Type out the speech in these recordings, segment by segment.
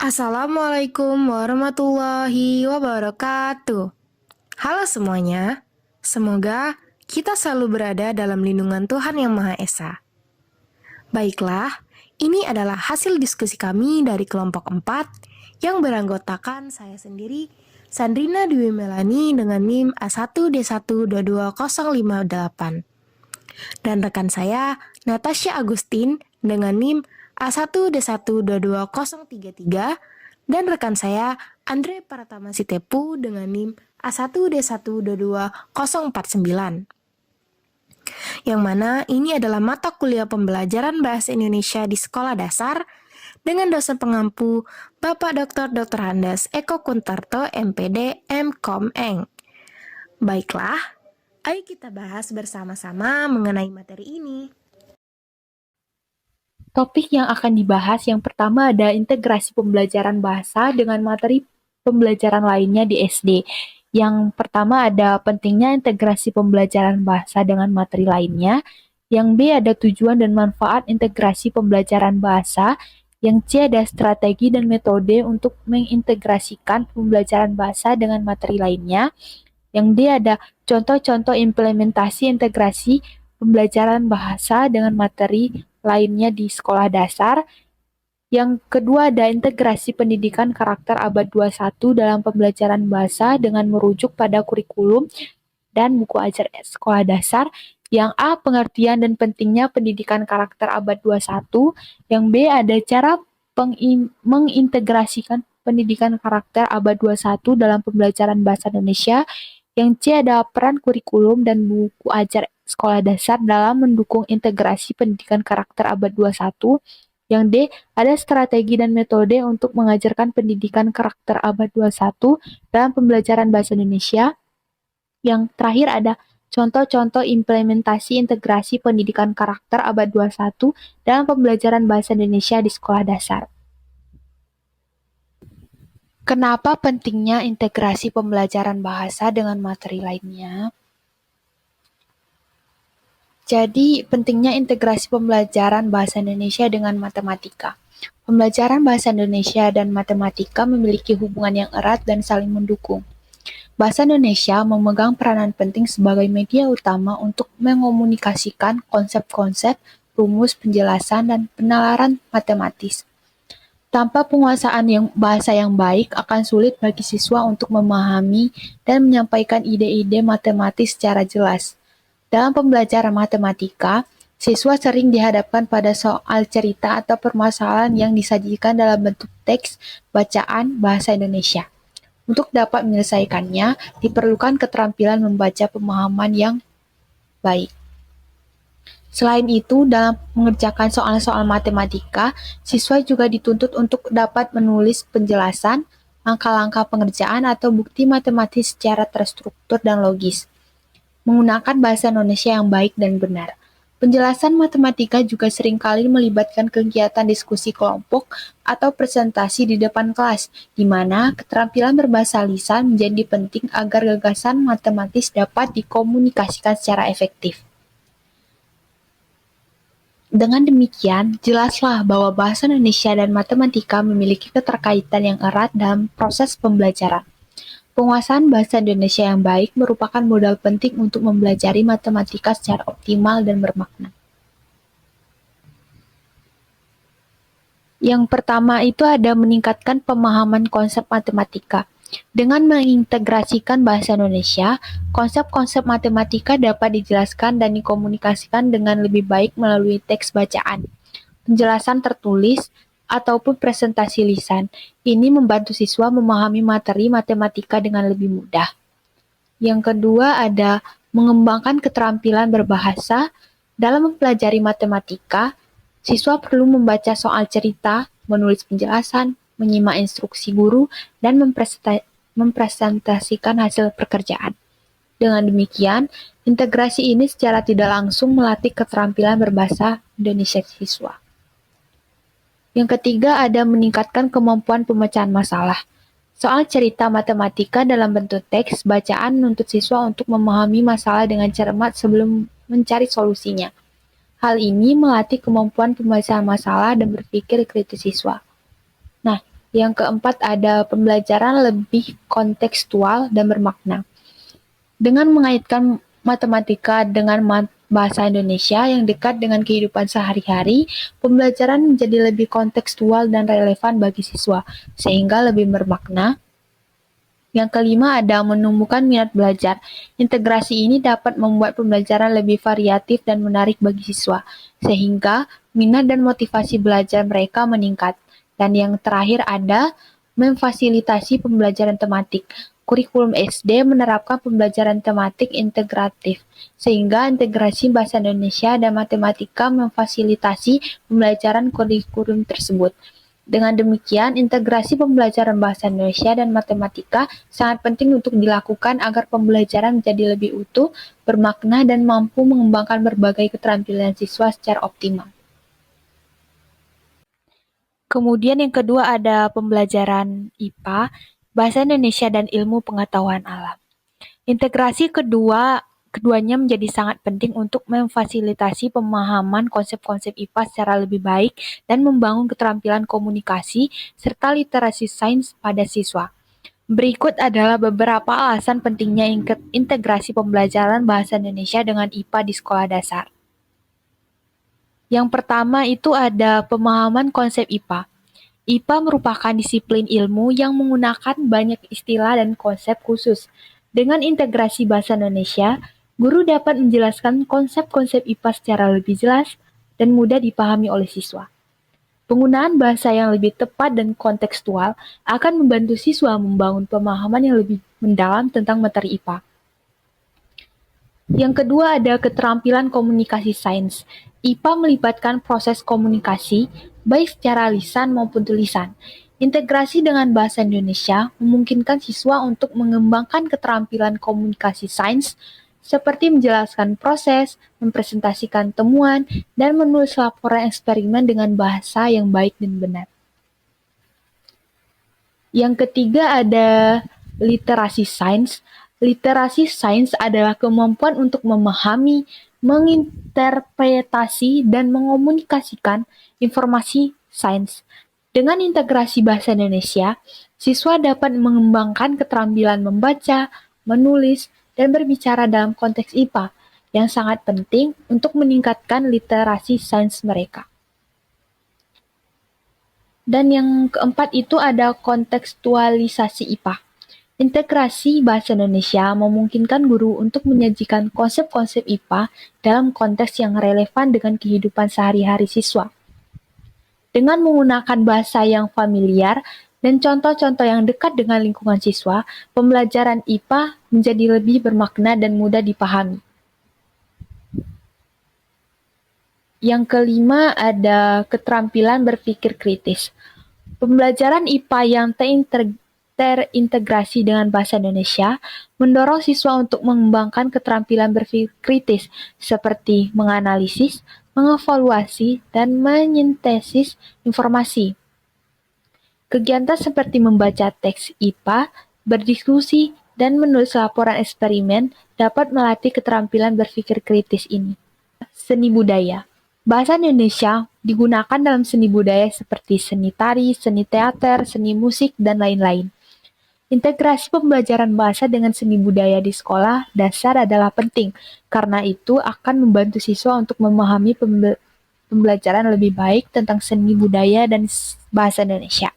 Assalamualaikum warahmatullahi wabarakatuh. Halo semuanya, semoga kita selalu berada dalam lindungan Tuhan Yang Maha Esa. Baiklah, ini adalah hasil diskusi kami dari kelompok 4 yang beranggotakan saya sendiri, Sandrina Dwi Melani dengan NIM A1D1222058 dan rekan saya Natasha Agustin dengan NIM A1D1222033 dan rekan saya Andre Pratama Sitepu dengan NIM A1D1222049. Yang mana ini adalah mata kuliah pembelajaran bahasa Indonesia di sekolah dasar dengan dosen pengampu Bapak Dr. Handes Eko Kuntarto MPD MKom Eng. Baiklah, ayo kita bahas bersama-sama mengenai materi ini. Topik yang akan dibahas yang pertama ada integrasi pembelajaran bahasa dengan materi pembelajaran lainnya di SD. Yang pertama ada pentingnya integrasi pembelajaran bahasa dengan materi lainnya. Yang B ada tujuan dan manfaat integrasi pembelajaran bahasa. Yang C ada strategi dan metode untuk mengintegrasikan pembelajaran bahasa dengan materi lainnya. Yang D ada contoh-contoh implementasi integrasi pembelajaran bahasa dengan materi lainnya di sekolah dasar. Yang kedua ada integrasi pendidikan karakter abad 21 dalam pembelajaran bahasa dengan merujuk pada kurikulum dan buku ajar sekolah dasar. Yang A, pengertian dan pentingnya pendidikan karakter abad 21. Yang B, ada cara mengintegrasikan pendidikan karakter abad 21 dalam pembelajaran bahasa Indonesia. Yang C, ada peran kurikulum dan buku ajar sekolah dasar dalam mendukung integrasi pendidikan karakter abad 21. Yang D, ada strategi dan metode untuk mengajarkan pendidikan karakter abad 21 dalam pembelajaran bahasa Indonesia. Yang terakhir ada contoh-contoh implementasi integrasi pendidikan karakter abad 21 dalam pembelajaran bahasa Indonesia di sekolah dasar. Kenapa pentingnya integrasi pembelajaran bahasa dengan materi lainnya? Jadi, pentingnya integrasi pembelajaran bahasa Indonesia dengan matematika. Pembelajaran bahasa Indonesia dan matematika memiliki hubungan yang erat dan saling mendukung. Bahasa Indonesia memegang peranan penting sebagai media utama untuk mengomunikasikan konsep-konsep, rumus, penjelasan, dan penalaran matematis. Tanpa penguasaan bahasa yang baik, akan sulit bagi siswa untuk memahami dan menyampaikan ide-ide matematis secara jelas. Dalam pembelajaran matematika, siswa sering dihadapkan pada soal cerita atau permasalahan yang disajikan dalam bentuk teks bacaan bahasa Indonesia. Untuk dapat menyelesaikannya, diperlukan keterampilan membaca pemahaman yang baik. Selain itu, dalam mengerjakan soal-soal matematika, siswa juga dituntut untuk dapat menulis penjelasan, langkah-langkah pengerjaan, atau bukti matematis secara terstruktur dan logis menggunakan bahasa Indonesia yang baik dan benar. Penjelasan matematika juga seringkali melibatkan kegiatan diskusi kelompok atau presentasi di depan kelas, di mana keterampilan berbahasa lisan menjadi penting agar gagasan matematis dapat dikomunikasikan secara efektif. Dengan demikian, jelaslah bahwa bahasa Indonesia dan matematika memiliki keterkaitan yang erat dalam proses pembelajaran. Penguasaan bahasa Indonesia yang baik merupakan modal penting untuk mempelajari matematika secara optimal dan bermakna. Yang pertama itu ada meningkatkan pemahaman konsep matematika. Dengan mengintegrasikan bahasa Indonesia, konsep-konsep matematika dapat dijelaskan dan dikomunikasikan dengan lebih baik melalui teks bacaan, penjelasan tertulis, ataupun presentasi lisan. Ini membantu siswa memahami materi matematika dengan lebih mudah. Yang kedua ada mengembangkan keterampilan berbahasa. Dalam mempelajari matematika, siswa perlu membaca soal cerita, menulis penjelasan, menyimak instruksi guru, dan mempresentasikan hasil pekerjaan. Dengan demikian, integrasi ini secara tidak langsung melatih keterampilan berbahasa Indonesia siswa. Yang ketiga ada meningkatkan kemampuan pemecahan masalah. Soal cerita matematika dalam bentuk teks bacaan menuntut siswa untuk memahami masalah dengan cermat sebelum mencari solusinya. Hal ini melatih kemampuan pemecahan masalah dan berpikir kritis siswa. Nah, Yang keempat ada pembelajaran lebih kontekstual dan bermakna. Dengan mengaitkan matematika dengan bahasa Indonesia yang dekat dengan kehidupan sehari-hari, pembelajaran menjadi lebih kontekstual dan relevan bagi siswa, sehingga lebih bermakna. Yang kelima ada menumbuhkan minat belajar. Integrasi ini dapat membuat pembelajaran lebih variatif dan menarik bagi siswa, sehingga minat dan motivasi belajar mereka meningkat. Dan yang terakhir ada memfasilitasi pembelajaran tematik. Kurikulum SD menerapkan pembelajaran tematik integratif, sehingga integrasi bahasa Indonesia dan matematika memfasilitasi pembelajaran kurikulum tersebut. Dengan demikian, integrasi pembelajaran bahasa Indonesia dan matematika sangat penting untuk dilakukan agar pembelajaran menjadi lebih utuh, bermakna, dan mampu mengembangkan berbagai keterampilan siswa secara optimal. Kemudian yang kedua ada pembelajaran IPA, Bahasa Indonesia dan Ilmu Pengetahuan Alam. Integrasi keduanya menjadi sangat penting untuk memfasilitasi pemahaman konsep-konsep IPA secara lebih baik dan membangun keterampilan komunikasi serta literasi sains pada siswa. Berikut adalah beberapa alasan pentingnya integrasi pembelajaran bahasa Indonesia dengan IPA di sekolah dasar. Yang pertama itu ada pemahaman konsep IPA. IPA merupakan disiplin ilmu yang menggunakan banyak istilah dan konsep khusus. Dengan integrasi bahasa Indonesia, guru dapat menjelaskan konsep-konsep IPA secara lebih jelas dan mudah dipahami oleh siswa. Penggunaan bahasa yang lebih tepat dan kontekstual akan membantu siswa membangun pemahaman yang lebih mendalam tentang materi IPA. Yang kedua ada keterampilan komunikasi sains. IPA melibatkan proses komunikasi, baik secara lisan maupun tulisan. Integrasi dengan bahasa Indonesia memungkinkan siswa untuk mengembangkan keterampilan komunikasi sains, seperti menjelaskan proses, mempresentasikan temuan, dan menulis laporan eksperimen dengan bahasa yang baik dan benar. Yang ketiga ada literasi sains. Literasi sains adalah kemampuan untuk memahami, menginterpretasi, dan mengomunikasikan informasi sains. Dengan integrasi bahasa Indonesia, siswa dapat mengembangkan keterampilan membaca, menulis, dan berbicara dalam konteks IPA yang sangat penting untuk meningkatkan literasi sains mereka. Dan yang keempat itu ada kontekstualisasi IPA. Integrasi bahasa Indonesia memungkinkan guru untuk menyajikan konsep-konsep IPA dalam konteks yang relevan dengan kehidupan sehari-hari siswa. Dengan menggunakan bahasa yang familiar dan contoh-contoh yang dekat dengan lingkungan siswa, pembelajaran IPA menjadi lebih bermakna dan mudah dipahami. Yang kelima ada keterampilan berpikir kritis. Pembelajaran IPA yang terintegrasi dengan bahasa Indonesia mendorong siswa untuk mengembangkan keterampilan berpikir kritis seperti menganalisis, mengevaluasi, dan menyintesis informasi. Kegiatan seperti membaca teks IPA, berdiskusi, dan menulis laporan eksperimen dapat melatih keterampilan berpikir kritis ini. Seni budaya. Bahasa Indonesia digunakan dalam seni budaya seperti seni tari, seni teater, seni musik, dan lain-lain. Integrasi pembelajaran bahasa dengan seni budaya di sekolah dasar adalah penting, karena itu akan membantu siswa untuk memahami pembelajaran lebih baik tentang seni budaya dan bahasa Indonesia.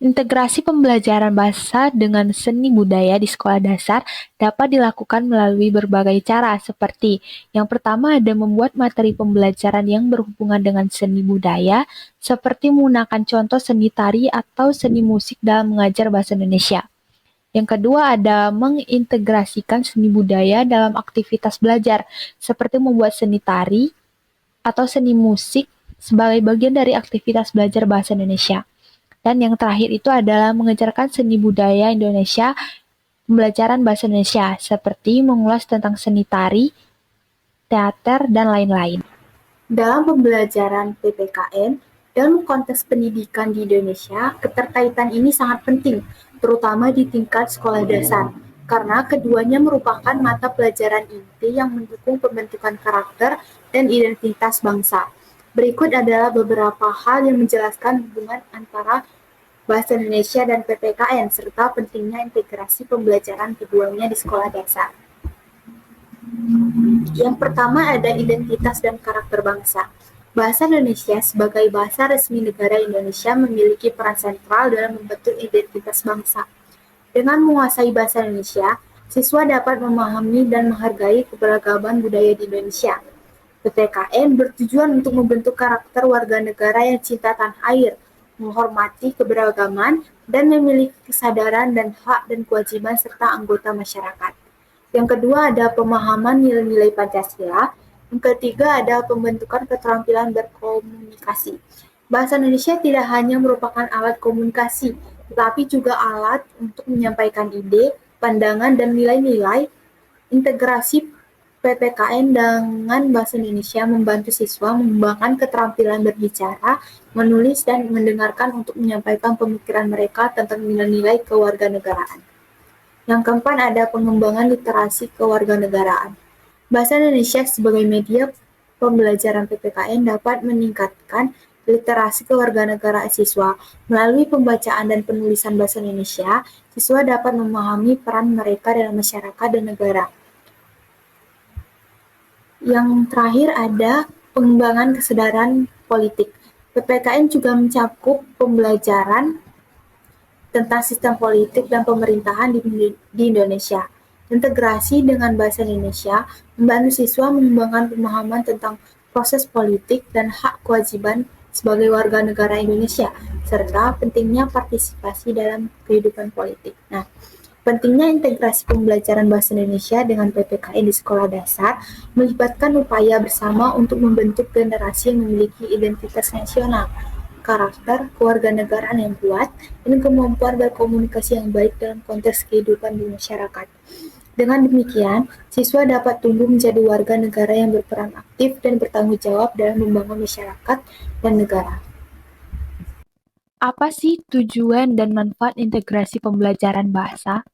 Integrasi pembelajaran bahasa dengan seni budaya di sekolah dasar dapat dilakukan melalui berbagai cara, seperti yang pertama ada membuat materi pembelajaran yang berhubungan dengan seni budaya, seperti menggunakan contoh seni tari atau seni musik dalam mengajar bahasa Indonesia. Yang kedua ada mengintegrasikan seni budaya dalam aktivitas belajar, seperti membuat seni tari atau seni musik sebagai bagian dari aktivitas belajar bahasa Indonesia. Dan yang terakhir itu adalah mengejarkan seni budaya Indonesia, pembelajaran bahasa Indonesia, seperti mengulas tentang seni tari, teater, dan lain-lain. Dalam pembelajaran PPKN, dalam konteks pendidikan di Indonesia, keterkaitan ini sangat penting, terutama di tingkat sekolah dasar, karena keduanya merupakan mata pelajaran inti yang mendukung pembentukan karakter dan identitas bangsa. Berikut adalah beberapa hal yang menjelaskan hubungan antara Bahasa Indonesia dan PPKN, serta pentingnya integrasi pembelajaran keduanya di sekolah dasar. Yang pertama ada identitas dan karakter bangsa. Bahasa Indonesia sebagai bahasa resmi negara Indonesia memiliki peran sentral dalam membentuk identitas bangsa. Dengan menguasai bahasa Indonesia, siswa dapat memahami dan menghargai keberagaman budaya di Indonesia. PPKN bertujuan untuk membentuk karakter warga negara yang cinta tanah air, menghormati keberagaman, dan memiliki kesadaran dan hak dan kewajiban serta anggota masyarakat. Yang kedua ada pemahaman nilai-nilai Pancasila. Yang ketiga ada pembentukan keterampilan berkomunikasi. Bahasa Indonesia tidak hanya merupakan alat komunikasi, tetapi juga alat untuk menyampaikan ide, pandangan, dan nilai-nilai. Integrasi PPKN dengan Bahasa Indonesia membantu siswa mengembangkan keterampilan berbicara, menulis, dan mendengarkan untuk menyampaikan pemikiran mereka tentang nilai-nilai kewarganegaraan. Yang keempat ada pengembangan literasi kewarganegaraan. Bahasa Indonesia sebagai media pembelajaran PPKN dapat meningkatkan literasi kewarganegaraan siswa. Melalui pembacaan dan penulisan bahasa Indonesia, siswa dapat memahami peran mereka dalam masyarakat dan negara. Yang terakhir ada pengembangan kesadaran politik. PPKN juga mencakup pembelajaran tentang sistem politik dan pemerintahan di Indonesia. Integrasi dengan bahasa Indonesia membantu siswa mengembangkan pemahaman tentang proses politik dan hak kewajiban sebagai warga negara Indonesia, serta pentingnya partisipasi dalam kehidupan politik. Nah, pentingnya integrasi pembelajaran bahasa Indonesia dengan PPKN di sekolah dasar melibatkan upaya bersama untuk membentuk generasi yang memiliki identitas nasional, karakter kewarganegaraan yang kuat, dan kemampuan berkomunikasi yang baik dalam konteks kehidupan di masyarakat. Dengan demikian, siswa dapat tumbuh menjadi warga negara yang berperan aktif dan bertanggung jawab dalam membangun masyarakat dan negara. Apa sih tujuan dan manfaat integrasi pembelajaran bahasa?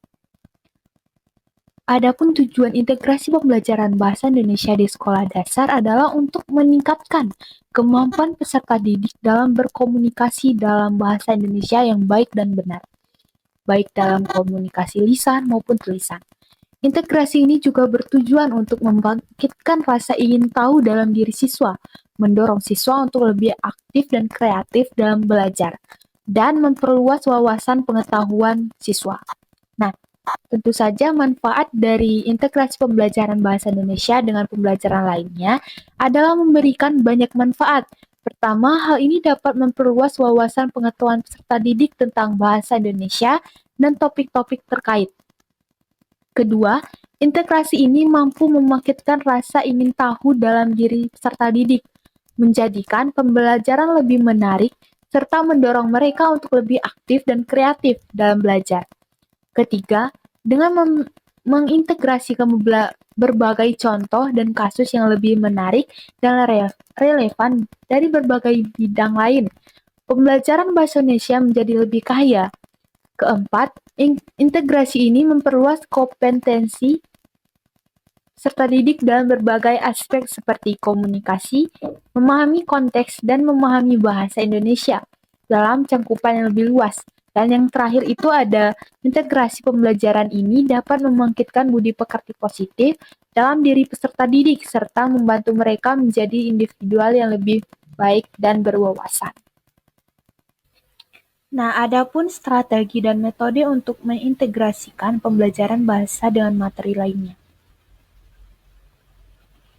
Adapun tujuan integrasi pembelajaran bahasa Indonesia di sekolah dasar adalah untuk meningkatkan kemampuan peserta didik dalam berkomunikasi dalam bahasa Indonesia yang baik dan benar, baik dalam komunikasi lisan maupun tulisan. Integrasi ini juga bertujuan untuk membangkitkan rasa ingin tahu dalam diri siswa, mendorong siswa untuk lebih aktif dan kreatif dalam belajar, dan memperluas wawasan pengetahuan siswa. Nah, tentu saja manfaat dari integrasi pembelajaran bahasa Indonesia dengan pembelajaran lainnya adalah memberikan banyak manfaat. Pertama, hal ini dapat memperluas wawasan pengetahuan peserta didik tentang bahasa Indonesia dan topik-topik terkait. Kedua, integrasi ini mampu membangkitkan rasa ingin tahu dalam diri peserta didik, menjadikan pembelajaran lebih menarik, serta mendorong mereka untuk lebih aktif dan kreatif dalam belajar. Ketiga, dengan mengintegrasikan berbagai contoh dan kasus yang lebih menarik dan relevan dari berbagai bidang lain, pembelajaran bahasa Indonesia menjadi lebih kaya. Keempat, integrasi ini memperluas kompetensi serta didik dalam berbagai aspek seperti komunikasi, memahami konteks, dan memahami bahasa Indonesia dalam cangkupan yang lebih luas. Dan yang terakhir itu ada integrasi pembelajaran ini dapat membangkitkan budi pekerti positif dalam diri peserta didik serta membantu mereka menjadi individual yang lebih baik dan berwawasan. Nah, adapun strategi dan metode untuk mengintegrasikan pembelajaran bahasa dengan materi lainnya.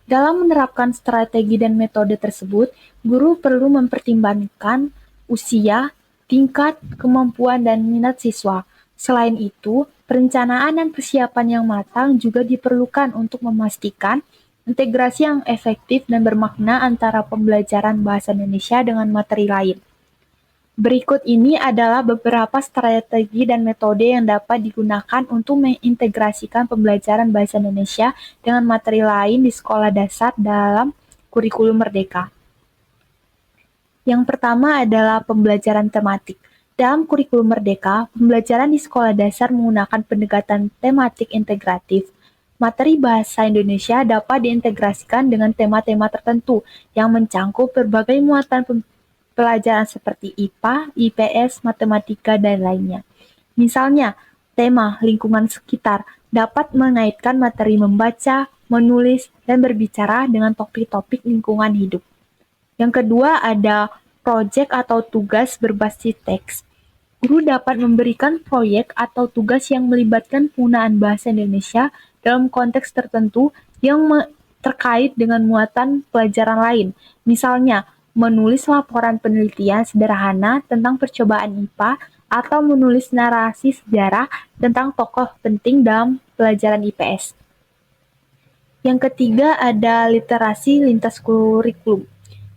Dalam menerapkan strategi dan metode tersebut, guru perlu mempertimbangkan usia, tingkat, kemampuan, dan minat siswa. Selain itu, perencanaan dan persiapan yang matang juga diperlukan untuk memastikan integrasi yang efektif dan bermakna antara pembelajaran bahasa Indonesia dengan materi lain. Berikut ini adalah beberapa strategi dan metode yang dapat digunakan untuk mengintegrasikan pembelajaran bahasa Indonesia dengan materi lain di sekolah dasar dalam kurikulum Merdeka. Yang pertama adalah pembelajaran tematik. Dalam kurikulum Merdeka, pembelajaran di sekolah dasar menggunakan pendekatan tematik integratif. materi bahasa Indonesia dapat diintegrasikan dengan tema-tema tertentu yang mencangkup berbagai muatan pelajaran seperti IPA, IPS, matematika, dan lainnya. Misalnya, tema lingkungan sekitar dapat mengaitkan materi membaca, menulis, dan berbicara dengan topik-topik lingkungan hidup. Yang kedua ada proyek atau tugas berbasis teks. Guru dapat memberikan proyek atau tugas yang melibatkan penggunaan bahasa Indonesia dalam konteks tertentu yang terkait dengan muatan pelajaran lain. Misalnya, menulis laporan penelitian sederhana tentang percobaan IPA atau menulis narasi sejarah tentang tokoh penting dalam pelajaran IPS. Yang ketiga ada literasi lintas kurikulum.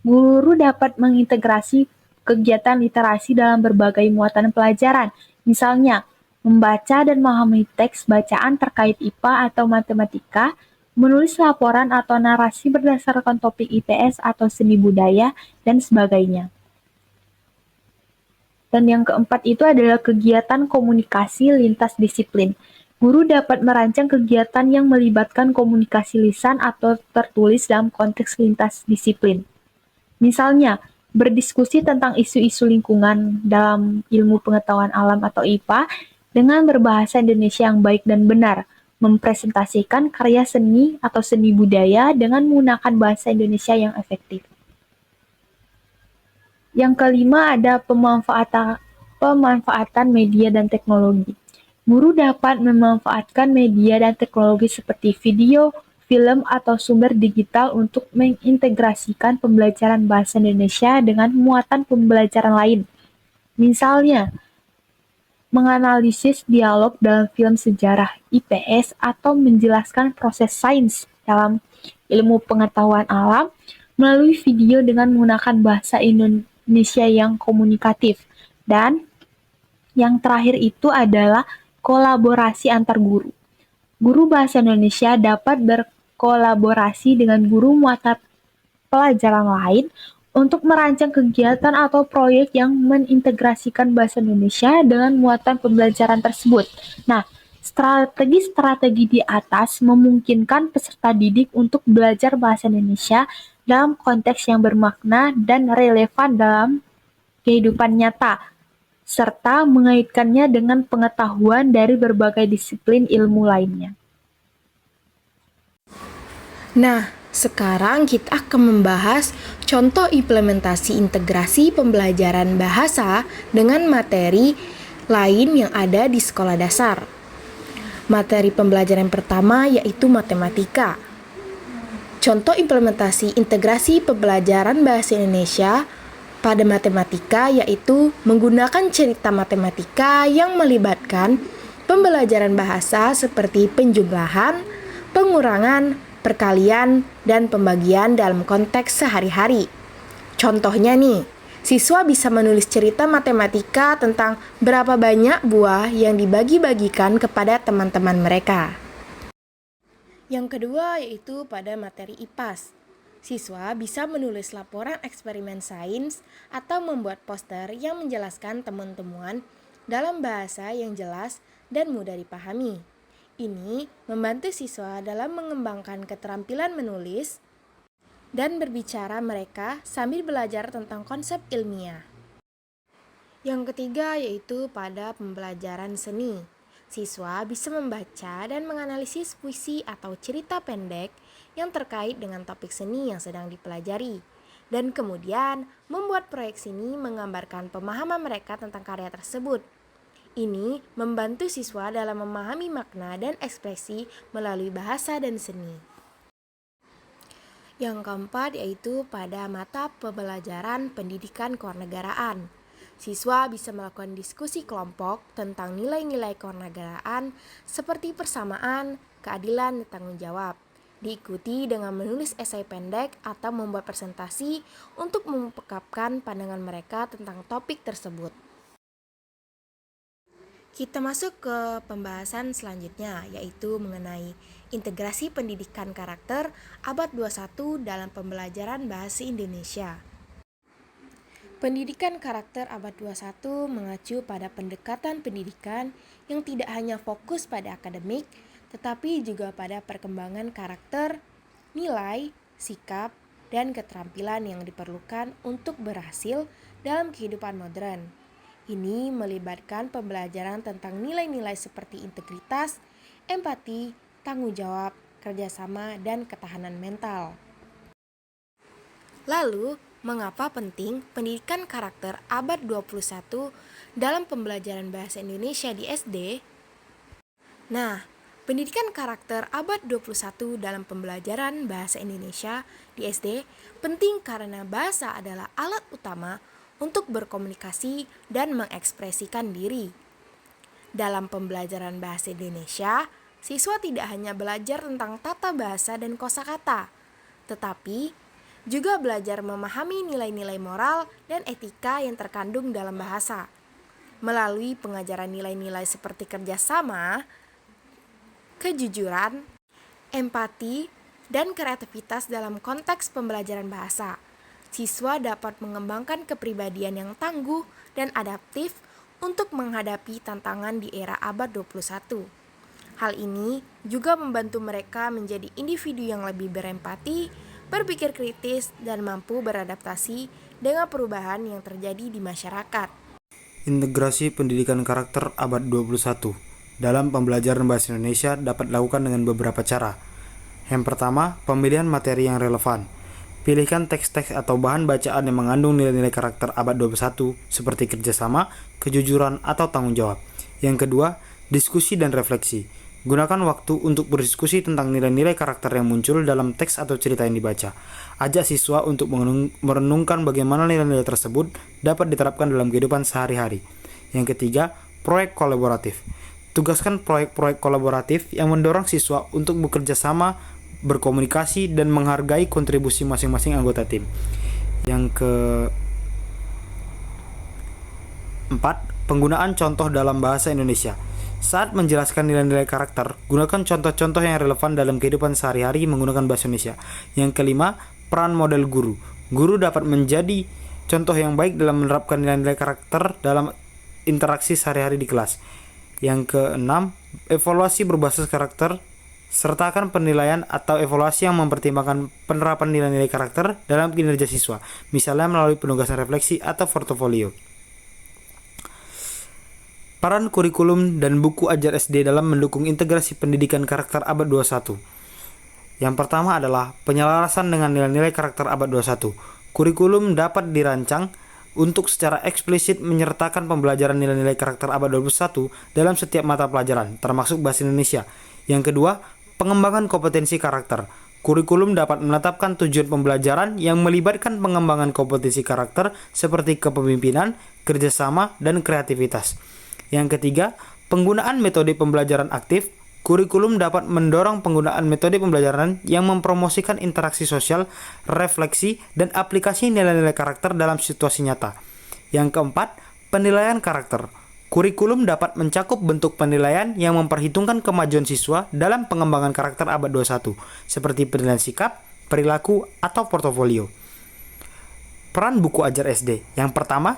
Guru dapat mengintegrasi kegiatan literasi dalam berbagai muatan pelajaran, misalnya membaca dan memahami teks bacaan terkait IPA atau matematika, menulis laporan atau narasi berdasarkan topik IPS atau seni budaya, dan sebagainya. Dan yang keempat itu adalah kegiatan komunikasi lintas disiplin. Guru dapat merancang kegiatan yang melibatkan komunikasi lisan atau tertulis dalam konteks lintas disiplin. Misalnya, berdiskusi tentang isu-isu lingkungan dalam ilmu pengetahuan alam atau IPA dengan berbahasa Indonesia yang baik dan benar, mempresentasikan karya seni atau seni budaya dengan menggunakan bahasa Indonesia yang efektif. Yang kelima ada pemanfaatan media dan teknologi. Guru dapat memanfaatkan media dan teknologi seperti video, film, atau sumber digital untuk mengintegrasikan pembelajaran bahasa Indonesia dengan muatan pembelajaran lain. Misalnya, menganalisis dialog dalam film sejarah IPS atau menjelaskan proses sains dalam ilmu pengetahuan alam melalui video dengan menggunakan bahasa Indonesia yang komunikatif. Dan yang terakhir itu adalah kolaborasi antar guru. Guru bahasa Indonesia dapat berkolaborasi dengan guru mata pelajaran lain untuk merancang kegiatan atau proyek yang mengintegrasikan bahasa Indonesia dengan muatan pembelajaran tersebut. Nah, strategi-strategi di atas memungkinkan peserta didik untuk belajar bahasa Indonesia dalam konteks yang bermakna dan relevan dalam kehidupan nyata, serta mengaitkannya dengan pengetahuan dari berbagai disiplin ilmu lainnya. Nah, sekarang kita akan membahas contoh implementasi integrasi pembelajaran bahasa dengan materi lain yang ada di sekolah dasar. Materi pembelajaran pertama yaitu matematika. Contoh implementasi integrasi pembelajaran bahasa Indonesia pada matematika yaitu menggunakan cerita matematika yang melibatkan pembelajaran bahasa seperti penjumlahan, pengurangan, perkalian, dan pembagian dalam konteks sehari-hari. Contohnya nih, siswa bisa menulis cerita matematika tentang berapa banyak buah yang dibagi-bagikan kepada teman-teman mereka. Yang kedua yaitu pada materi IPAS. Siswa bisa menulis laporan eksperimen sains atau membuat poster yang menjelaskan temuan-temuan dalam bahasa yang jelas dan mudah dipahami. Ini membantu siswa dalam mengembangkan keterampilan menulis dan berbicara mereka sambil belajar tentang konsep ilmiah. Yang ketiga yaitu pada pembelajaran seni. Siswa bisa membaca dan menganalisis puisi atau cerita pendek yang terkait dengan topik seni yang sedang dipelajari, dan kemudian membuat proyek seni menggambarkan pemahaman mereka tentang karya tersebut. Ini membantu siswa dalam memahami makna dan ekspresi melalui bahasa dan seni. Yang keempat yaitu pada mata pembelajaran pendidikan kewarganegaraan. Siswa bisa melakukan diskusi kelompok tentang nilai-nilai kewarganegaraan seperti persamaan, keadilan, dan tanggung jawab. Diikuti dengan menulis esai pendek atau membuat presentasi untuk mengungkapkan pandangan mereka tentang topik tersebut. Kita masuk ke pembahasan selanjutnya, yaitu mengenai integrasi pendidikan karakter abad 21 dalam pembelajaran bahasa Indonesia. Pendidikan karakter abad 21 mengacu pada pendekatan pendidikan yang tidak hanya fokus pada akademik, tetapi juga pada perkembangan karakter, nilai, sikap, dan keterampilan yang diperlukan untuk berhasil dalam kehidupan modern. Ini melibatkan pembelajaran tentang nilai-nilai seperti integritas, empati, tanggung jawab, kerjasama, dan ketahanan mental. Lalu, mengapa penting pendidikan karakter abad 21 dalam pembelajaran bahasa Indonesia di SD? Nah, pendidikan karakter abad 21 dalam pembelajaran bahasa Indonesia di SD penting karena bahasa adalah alat utama untuk berkomunikasi dan mengekspresikan diri. Dalam pembelajaran bahasa Indonesia, siswa tidak hanya belajar tentang tata bahasa dan kosakata, tetapi juga belajar memahami nilai-nilai moral dan etika yang terkandung dalam bahasa. Melalui pengajaran nilai-nilai seperti kerjasama, kejujuran, empati, dan kreativitas dalam konteks pembelajaran bahasa, siswa dapat mengembangkan kepribadian yang tangguh dan adaptif untuk menghadapi tantangan di era abad 21. Hal ini juga membantu mereka menjadi individu yang lebih berempati, berpikir kritis, dan mampu beradaptasi dengan perubahan yang terjadi di masyarakat. Integrasi pendidikan karakter abad 21 dalam pembelajaran bahasa Indonesia dapat dilakukan dengan beberapa cara. Yang pertama, pemilihan materi yang relevan. Pilihkan teks-teks atau bahan bacaan yang mengandung nilai-nilai karakter abad 21 seperti kerjasama, kejujuran, atau tanggung jawab. Yang kedua, diskusi dan refleksi. Gunakan waktu untuk berdiskusi tentang nilai-nilai karakter yang muncul dalam teks atau cerita yang dibaca. Ajak siswa untuk merenungkan bagaimana nilai-nilai tersebut dapat diterapkan dalam kehidupan sehari-hari. Yang ketiga, proyek kolaboratif. Tugaskan proyek-proyek kolaboratif yang mendorong siswa untuk bekerja sama, berkomunikasi, dan menghargai kontribusi masing-masing anggota tim. Yang keempat, penggunaan contoh dalam bahasa Indonesia. Saat menjelaskan nilai-nilai karakter, gunakan contoh-contoh yang relevan dalam kehidupan sehari-hari menggunakan bahasa Indonesia. Yang kelima, peran model guru. Guru dapat menjadi contoh yang baik dalam menerapkan nilai-nilai karakter dalam interaksi sehari-hari di kelas. Yang keenam, evaluasi berbasis karakter. Sertakan penilaian atau evaluasi yang mempertimbangkan penerapan nilai-nilai karakter dalam kinerja siswa, misalnya melalui penugasan refleksi atau portofolio. Peran kurikulum dan buku ajar SD dalam mendukung integrasi pendidikan karakter abad 21. Yang pertama adalah penyelarasan dengan nilai-nilai karakter abad 21. Kurikulum dapat dirancang untuk secara eksplisit menyertakan pembelajaran nilai-nilai karakter abad 21 dalam setiap mata pelajaran, termasuk bahasa Indonesia. Yang kedua, pengembangan kompetensi karakter. Kurikulum dapat menetapkan tujuan pembelajaran yang melibatkan pengembangan kompetensi karakter seperti kepemimpinan, kerjasama, dan kreativitas. Yang ketiga, penggunaan metode pembelajaran aktif. Kurikulum dapat mendorong penggunaan metode pembelajaran yang mempromosikan interaksi sosial, refleksi, dan aplikasi nilai-nilai karakter dalam situasi nyata. Yang keempat, penilaian karakter. Kurikulum dapat mencakup bentuk penilaian yang memperhitungkan kemajuan siswa dalam pengembangan karakter abad 21, seperti penilaian sikap, perilaku, atau portofolio. Peran buku ajar SD. Yang pertama,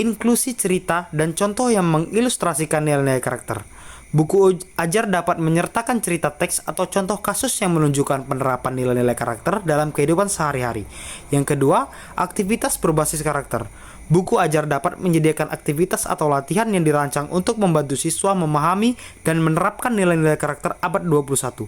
inklusi cerita dan contoh yang mengilustrasikan nilai-nilai karakter. Buku ajar dapat menyertakan cerita teks atau contoh kasus yang menunjukkan penerapan nilai-nilai karakter dalam kehidupan sehari-hari. Yang kedua, aktivitas berbasis karakter. Buku ajar dapat menyediakan aktivitas atau latihan yang dirancang untuk membantu siswa memahami dan menerapkan nilai-nilai karakter abad 21.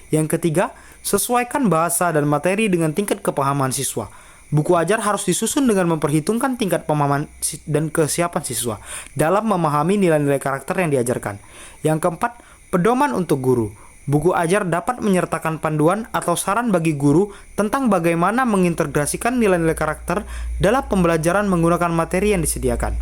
Yang ketiga, sesuaikan bahasa dan materi dengan tingkat kepahaman siswa. Buku ajar harus disusun dengan memperhitungkan tingkat pemahaman dan kesiapan siswa dalam memahami nilai-nilai karakter yang diajarkan. Yang keempat, pedoman untuk guru. Buku ajar dapat menyertakan panduan atau saran bagi guru tentang bagaimana mengintegrasikan nilai-nilai karakter dalam pembelajaran menggunakan materi yang disediakan.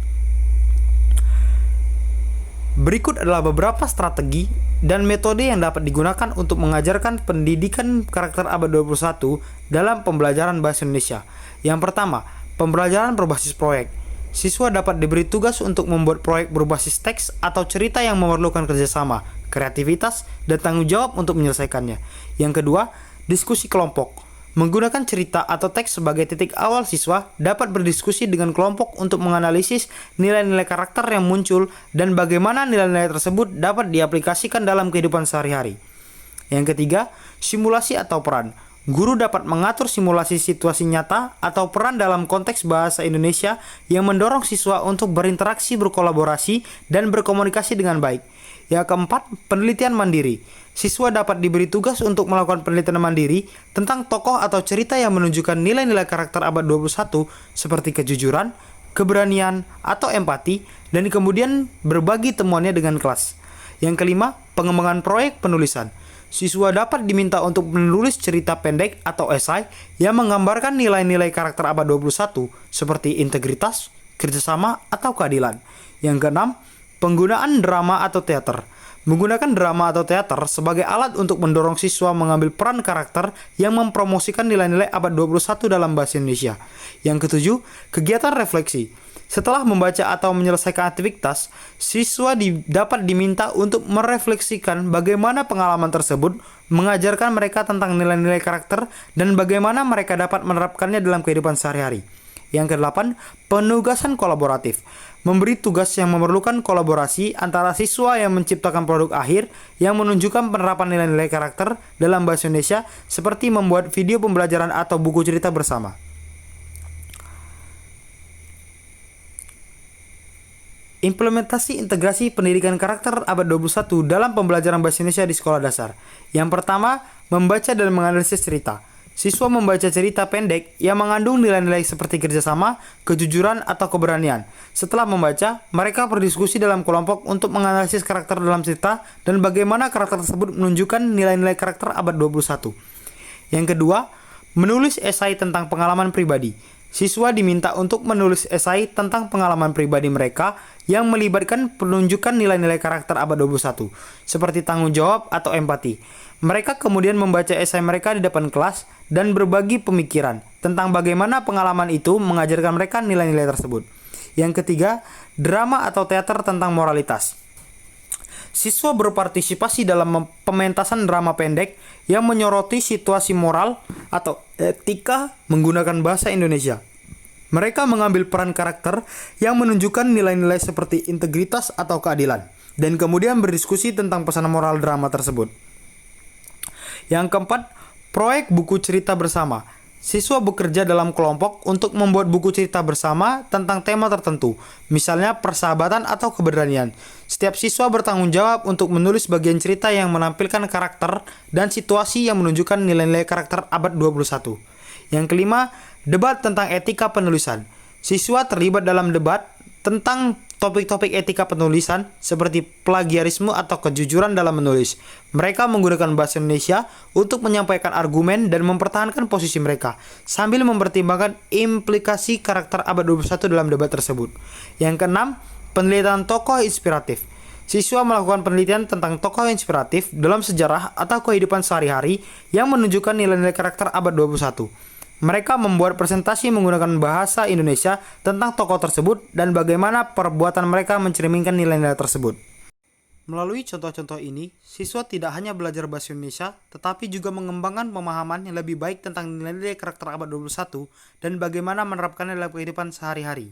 Berikut adalah beberapa strategi dan metode yang dapat digunakan untuk mengajarkan pendidikan karakter abad 21 dalam pembelajaran bahasa Indonesia. Yang pertama, pembelajaran berbasis proyek. Siswa dapat diberi tugas untuk membuat proyek berbasis teks atau cerita yang memerlukan kerjasama, kreativitas, dan tanggung jawab untuk menyelesaikannya. Yang kedua, diskusi kelompok. Menggunakan cerita atau teks sebagai titik awal, siswa dapat berdiskusi dengan kelompok untuk menganalisis nilai-nilai karakter yang muncul dan bagaimana nilai-nilai tersebut dapat diaplikasikan dalam kehidupan sehari-hari. Yang ketiga, simulasi atau peran. Guru dapat mengatur simulasi situasi nyata atau peran dalam konteks bahasa Indonesia yang mendorong siswa untuk berinteraksi, berkolaborasi, dan berkomunikasi dengan baik. Yang keempat, penelitian mandiri. Siswa dapat diberi tugas untuk melakukan penelitian mandiri tentang tokoh atau cerita yang menunjukkan nilai-nilai karakter abad 21 seperti kejujuran, keberanian, atau empati, dan kemudian berbagi temuannya dengan kelas. Yang kelima, pengembangan proyek penulisan. Siswa dapat diminta untuk menulis cerita pendek atau esai yang menggambarkan nilai-nilai karakter abad 21 seperti integritas, kerjasama, atau keadilan. Yang keenam, penggunaan drama atau teater. Menggunakan drama atau teater sebagai alat untuk mendorong siswa mengambil peran karakter yang mempromosikan nilai-nilai abad 21 dalam bahasa Indonesia. Yang ketujuh, kegiatan refleksi. Setelah membaca atau menyelesaikan aktivitas, siswa dapat diminta untuk merefleksikan bagaimana pengalaman tersebut mengajarkan mereka tentang nilai-nilai karakter dan bagaimana mereka dapat menerapkannya dalam kehidupan sehari-hari. Yang kedelapan, penugasan kolaboratif. Memberi tugas yang memerlukan kolaborasi antara siswa yang menciptakan produk akhir yang menunjukkan penerapan nilai-nilai karakter dalam bahasa Indonesia seperti membuat video pembelajaran atau buku cerita bersama. Implementasi integrasi pendidikan karakter abad 21 dalam pembelajaran bahasa Indonesia di sekolah dasar. Yang pertama, membaca dan menganalisis cerita. Siswa membaca cerita pendek yang mengandung nilai-nilai seperti kerjasama, kejujuran, atau keberanian. Setelah membaca, mereka berdiskusi dalam kelompok untuk menganalisis karakter dalam cerita dan bagaimana karakter tersebut menunjukkan nilai-nilai karakter abad 21. Yang kedua, menulis esai tentang pengalaman pribadi. Siswa diminta untuk menulis esai tentang pengalaman pribadi mereka yang melibatkan penunjukan nilai-nilai karakter abad 21, seperti tanggung jawab atau empati. Mereka kemudian membaca esai mereka di depan kelas dan berbagi pemikiran tentang bagaimana pengalaman itu mengajarkan mereka nilai-nilai tersebut. Yang ketiga, drama atau teater tentang moralitas. Siswa berpartisipasi dalam pementasan drama pendek yang menyoroti situasi moral atau etika menggunakan bahasa Indonesia. Mereka mengambil peran karakter yang menunjukkan nilai-nilai seperti integritas atau keadilan, dan kemudian berdiskusi tentang pesan moral drama tersebut. Yang keempat, proyek buku cerita bersama. Siswa bekerja dalam kelompok untuk membuat buku cerita bersama tentang tema tertentu, misalnya persahabatan atau keberanian. Setiap siswa bertanggung jawab untuk menulis bagian cerita yang menampilkan karakter dan situasi yang menunjukkan nilai-nilai karakter abad 21. Yang kelima, debat tentang etika penulisan. Siswa terlibat dalam debat tentang topik-topik etika penulisan seperti plagiarisme atau kejujuran dalam menulis. Mereka menggunakan bahasa Indonesia untuk menyampaikan argumen dan mempertahankan posisi mereka sambil mempertimbangkan implikasi karakter abad 21 dalam debat tersebut. Yang keenam, penelitian tokoh inspiratif. Siswa melakukan penelitian tentang tokoh inspiratif dalam sejarah atau kehidupan sehari-hari yang menunjukkan nilai-nilai karakter abad 21. Mereka membuat presentasi menggunakan bahasa Indonesia tentang tokoh tersebut dan bagaimana perbuatan mereka mencerminkan nilai-nilai tersebut. Melalui contoh-contoh ini, siswa tidak hanya belajar bahasa Indonesia, tetapi juga mengembangkan pemahaman yang lebih baik tentang nilai-nilai karakter abad 21 dan bagaimana menerapkannya dalam kehidupan sehari-hari.